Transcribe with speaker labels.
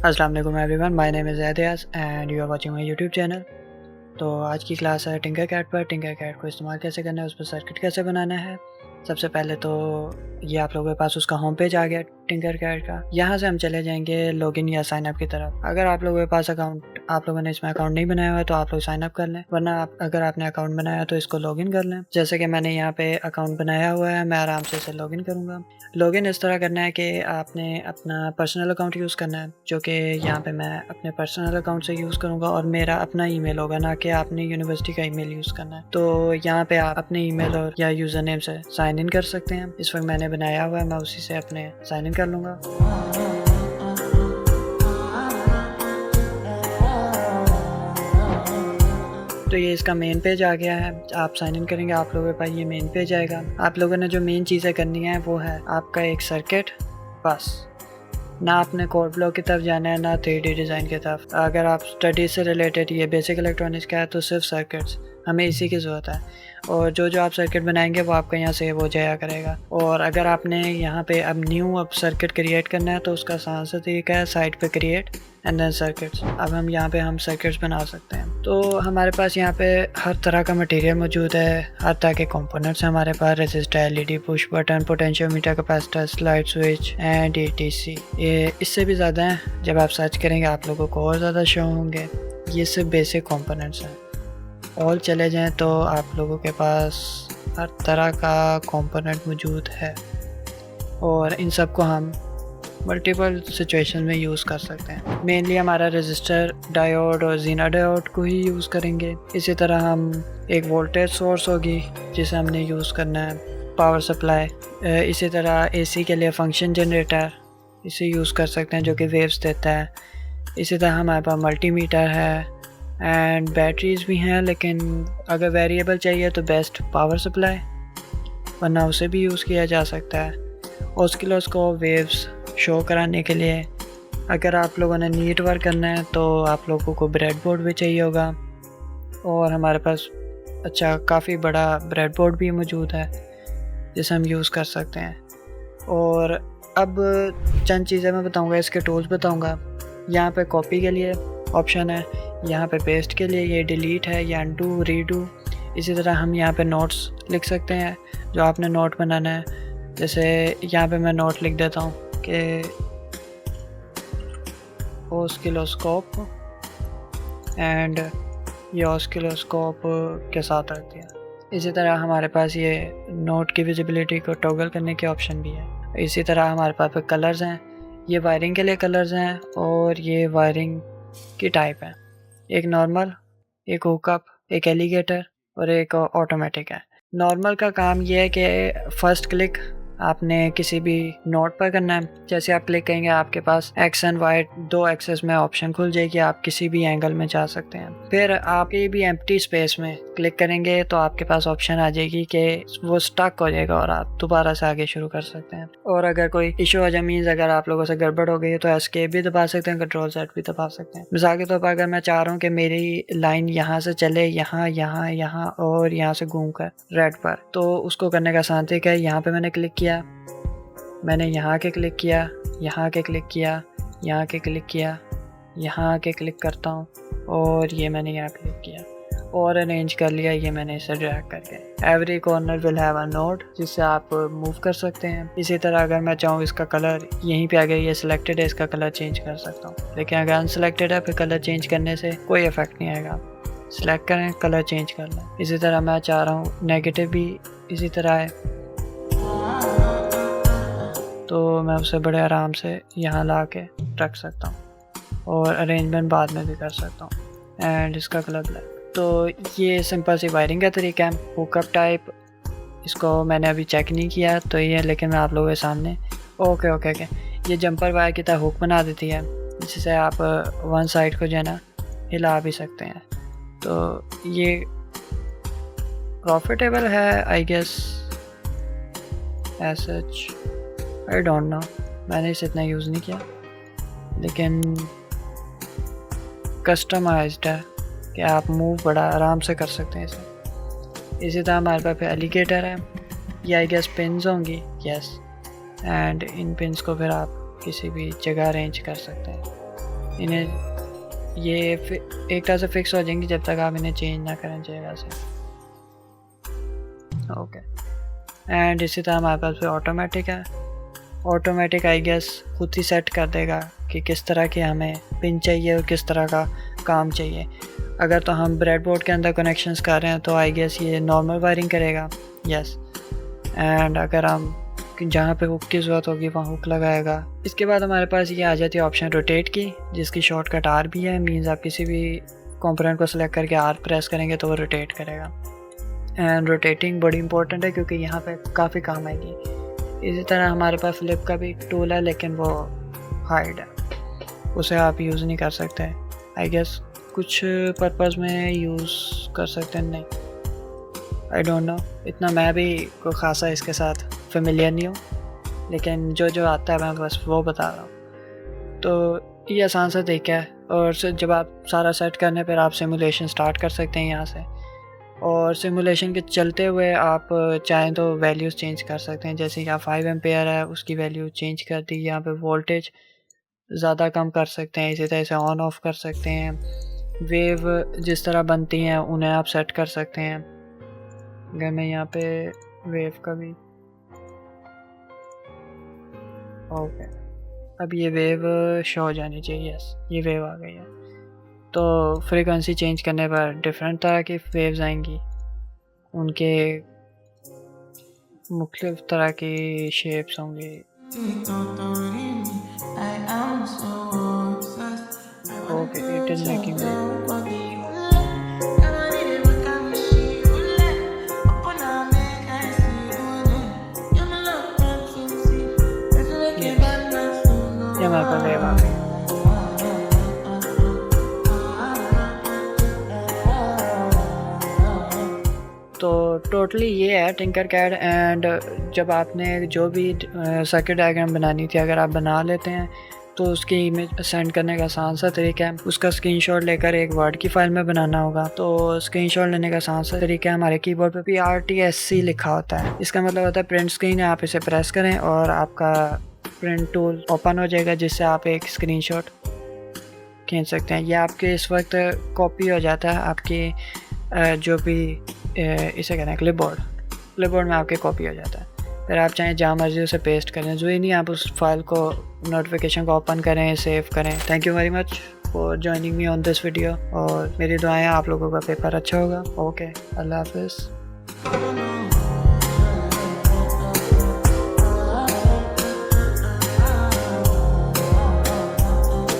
Speaker 1: अस्सलाम वालेकुम everyone, my name is एदियास and you are watching my YouTube channel. तो आज की क्लास है टिंकरकैड पर। टिंकरकैड को इस्तेमाल कैसे करना है, उस पर सर्किट कैसे बनाना है। सबसे पहले तो ये आप लोगों के पास उसका होम पेज आ गया टिंकरकैड का। यहाँ से हम चले जाएंगे लॉगिन या साइन अप की तरफ। अगर आप लोगों के पास आप लोगों ने इसमें अकाउंट नहीं बनाया हुआ है तो आप लोग साइन अप कर लें, वरना अगर आपने अकाउंट बनाया तो इसको लॉगिन कर लें। जैसे कि मैंने यहाँ पे अकाउंट बनाया हुआ है, मैं आराम से इसे लॉगिन करूँगा। लॉगिन इस तरह करना है कि आपने अपना पर्सनल अकाउंट यूज़ करना है, जो कि यहाँ पे मैं अपने पर्सनल अकाउंट से यूज़ करूँगा और मेरा अपना ईमेल होगा, ना कि आपने यूनिवर्सिटी का ईमेल यूज़ करना है। तो यहाँ पे आप अपने ईमेल और या यूज़र नेम से साइन इन कर सकते हैं। इस वक्त मैंने बनाया हुआ है, मैं उसी से अपने साइन इन कर लूँगा। तो ये इसका मेन पेज आ गया है। आप साइन इन करेंगे, आप लोगों के पास ये मेन पेज आएगा। आप लोगों ने जो मेन चीज़ें करनी है वो है आपका एक सर्किट, बस। ना आपने कोड ब्लॉक की तरफ जाना है, ना 3D डिज़ाइन की तरफ। अगर आप स्टडी से रिलेटेड ये बेसिक इलेक्ट्रॉनिक्स का है तो सिर्फ सर्किट्स, हमें इसी की ज़रूरत है। और जो आप सर्किट बनाएंगे वो आपका यहाँ सेव हो जाया करेगा। और अगर आपने यहाँ पे अब सर्किट क्रिएट करना है तो उसका आसान सा तरीका है साइड पे क्रिएट एंड देन सर्किट्स। अब हम यहाँ पे सर्किट्स बना सकते हैं। तो हमारे पास यहाँ पे हर तरह का मटेरियल मौजूद है, हर तरह के कंपोनेंट्स हैं हमारे पास। Resistor, LED, push button, potentiometer, capacitor, slide switch and ETC। ये इससे भी ज़्यादा हैं, जब आप सर्च करेंगे आप लोगों को और ज़्यादा शो होंगे। ये सिर्फ बेसिक कंपोनेंट्स हैं। ऑल चले जाएं तो आप लोगों के पास हर तरह का कंपोनेंट मौजूद है और इन सब को हम मल्टीपल सिचुएशन में यूज़ कर सकते हैं। मेनली हमारा रेजिस्टर, डायोड और जीना डायोड को ही यूज़ करेंगे। इसी तरह हम एक वोल्टेज सोर्स होगी जिसे हमने यूज़ करना है, पावर सप्लाई। इसी तरह AC के लिए फंक्शन जनरेटर, इसे यूज़ कर सकते हैं जो कि वेव्स देता है। इसी तरह हमारे पास मल्टीमीटर है एंड बैटरीज भी हैं, लेकिन अगर वेरिएबल चाहिए तो बेस्ट पावर सप्लाई, वरना उसे भी यूज़ किया जा सकता है। ऑसिलोस्कोप वेव्स शो कराने के लिए। अगर आप लोगों ने नीट वर्क करना है तो आप लोगों को ब्रेडबोर्ड भी चाहिए होगा, और हमारे पास काफ़ी बड़ा ब्रेडबोर्ड भी मौजूद है जिसे हम यूज़ कर सकते हैं। और अब चंद चीज़ें मैं बताऊंगा, इसके टूल्स बताऊंगा। यहाँ पे कॉपी के लिए ऑप्शन है, यहाँ पे पेस्ट के लिए ये डिलीट है, या अनडू, रीडू। इसी तरह हम यहाँ पे नोट्स लिख सकते हैं जो आपने नोट बनाना है। जैसे यहाँ पे मैं नोट लिख देता हूँ कि ऑसिलोस्कोप एंड ये ऑसिलोस्कोप के साथ रख दिया। इसी तरह हमारे पास ये नोट की विजिबिलिटी को टॉगल करने के ऑप्शन भी है। इसी तरह हमारे पास पे कलर्स हैं, ये वायरिंग के लिए कलर्स हैं और ये वायरिंग की टाइप है। एक नॉर्मल, एक हुकअप, एक एलिगेटर और एक ऑटोमेटिक है। नॉर्मल का काम ये है कि फर्स्ट क्लिक आपने किसी भी नोट पर करना है। जैसे आप क्लिक करेंगे आपके पास एक्स एंड वाई 2 एक्सेस में ऑप्शन खुल जाएगी, आप किसी भी एंगल में जा सकते हैं। फिर आप कहीं भी एम्प्टी स्पेस में क्लिक करेंगे तो आपके पास ऑप्शन आ जाएगी कि वो स्टक हो जाएगा और आप दोबारा से आगे शुरू कर सकते हैं। और अगर कोई इशू हो जाए, मीन्स अगर आप लोगों से गड़बड़ हो गई तो एस्केप भी दबा सकते हैं, Ctrl+Z भी दबा सकते हैं। मिसाल के तौर पर अगर मैं चाह रहा हूँ कि मेरी लाइन यहाँ से चले यहाँ यहाँ यहाँ और यहाँ से घूम कर रेड पर, तो उसको करने का आसान तरीका है, यहाँ पे मैंने क्लिक किया, मैंने यहाँ के क्लिक किया, यहाँ के क्लिक किया, यहाँ के क्लिक किया, यहाँ के क्लिक करता हूँ और ये मैंने यहाँ क्लिक किया और अरेंज कर लिया। ये मैंने इसे ड्रैग करके every corner will have a node, जिससे आप मूव कर सकते हैं। इसी तरह अगर मैं चाहूँ इसका कलर यहीं पे आ गया, ये सिलेक्टेड है, इसका कलर चेंज कर सकता हूँ। लेकिन अगर अनसिलेक्टेड है फिर कलर चेंज करने से कोई इफेक्ट नहीं आएगा। सिलेक्ट करें, कलर चेंज कर लें। इसी तरह मैं चाह रहा हूँ नेगेटिव भी इसी तरह है, तो मैं उसे बड़े आराम से यहाँ ला के रख सकता हूँ और अरेंजमेंट बाद में भी कर सकता हूँ। एंड इसका कलर ब्लैक। तो ये सिंपल सी वायरिंग का तरीका है। हुकअप टाइप, इसको मैंने अभी चेक नहीं किया तो ये, लेकिन मैं आप लोगों के सामने ओके ये जंपर वायर की तरह हुक बना देती है, जिससे आप वन साइड को जो है ना हिला भी सकते हैं। तो ये प्रॉफिटेबल है I guess, as such I don't know, मैंने इसे इतना यूज़ नहीं किया, लेकिन कस्टमाइज्ड है कि आप मूव बड़ा आराम से कर सकते हैं इसे। इसी तरह हमारे पास एलिगेटर है, ये आई गेस पिन्स होंगी, यस, एंड इन पिन्स को फिर आप किसी भी जगह अरेंज कर सकते हैं। इन्हें ये एक तरह से फिक्स हो जाएंगी जब तक आप इन्हें चेंज ना करें जगह से। ओके, एंड इसी तरह हमारे पास भी ऑटोमेटिक है। ऑटोमेटिक आई गेस खुद ही सेट कर देगा कि किस तरह की हमें पिन चाहिए और किस तरह का काम चाहिए। अगर तो हम ब्रेडबोर्ड के अंदर कनेक्शंस कर रहे हैं तो आई गेस ये नॉर्मल वायरिंग करेगा, यस। एंड अगर हम जहाँ पे हुक की ज़रूरत होगी वहाँ हुक लगाएगा। इसके बाद हमारे पास ये आ जाती है ऑप्शन रोटेट की, जिसकी शॉर्टकट आर भी है। मीन्स आप किसी भी कंपोनेंट को सिलेक्ट करके आर प्रेस करेंगे तो वो रोटेट करेगा। एंड रोटेटिंग बड़ी इंपॉर्टेंट है क्योंकि यहाँ पे काफ़ी काम आएगी। इसी तरह हमारे पास फ्लिप का भी टूल है, लेकिन वो हाइड है, उसे आप यूज़ नहीं कर सकते। आई गेस कुछ पर्पज़ में यूज़ कर सकते हैं, नहीं आई डोंट नो, इतना मैं भी कोई ख़ासा इसके साथ फेमिलियर नहीं हूँ, लेकिन जो जो आता है मैं बस वो बता रहा हूँ। तो ये आसान सा तरीका है। और जब आप सारा सेट करने पर आप सिमुलेशन स्टार्ट कर सकते हैं यहाँ से, और सिमुलेशन के चलते हुए आप चाहें तो वैल्यूज़ चेंज कर सकते हैं। जैसे यहाँ 5 एम्पेयर है, उसकी वैल्यू चेंज कर दी। यहाँ पे वोल्टेज ज़्यादा कम कर सकते हैं, इसी तरह से ऑन ऑफ कर सकते हैं। वेव जिस तरह बनती हैं उन्हें आप सेट कर सकते हैं। अगर मैं यहाँ पे वेव का भी, ओके, अब ये वेव शो हो जानी चाहिए, यस ये वेव आ गई है। तो फ्रीक्वेंसी चेंज करने पर डिफरेंट तरह की वेव्स आएंगी, उनके मुख्तलिफ तरह की शेप्स होंगी। ओके, इट इज़ मेकिंग ये हमारे पास वेव आ गई। तो टोटली ये है टिंकरकैड। एंड जब आपने जो भी सर्किट डायग्राम बनानी थी, अगर आप बना लेते हैं तो उसकी इमेज सेंड करने का आसान सा तरीका है, उसका स्क्रीनशॉट लेकर एक वर्ड की फाइल में बनाना होगा। तो स्क्रीनशॉट लेने का आसान सा तरीका है, हमारे कीबोर्ड पे PRTSC लिखा होता है। इसका मतलब होता है प्रिंट स्क्रीन है, आप इसे प्रेस करें और आपका प्रिंट टूल ओपन हो जाएगा, जिससे आप एक स्क्रीनशॉट खींच सकते हैं। यह आपके इस वक्त कॉपी हो जाता है, आपकी जो भी इसे कहते हैं क्लिपबोर्ड में आपके कॉपी हो जाता है। फिर आप चाहें जहाँ मर्जी उसे पेस्ट करें, जो ही नहीं आप उस फाइल को नोटिफिकेशन को ओपन करें, सेव करें। Thank you very much for joining me on this video, और मेरी दुआएं आप लोगों का पेपर अच्छा होगा। ओके, अल्लाह हाफिज़।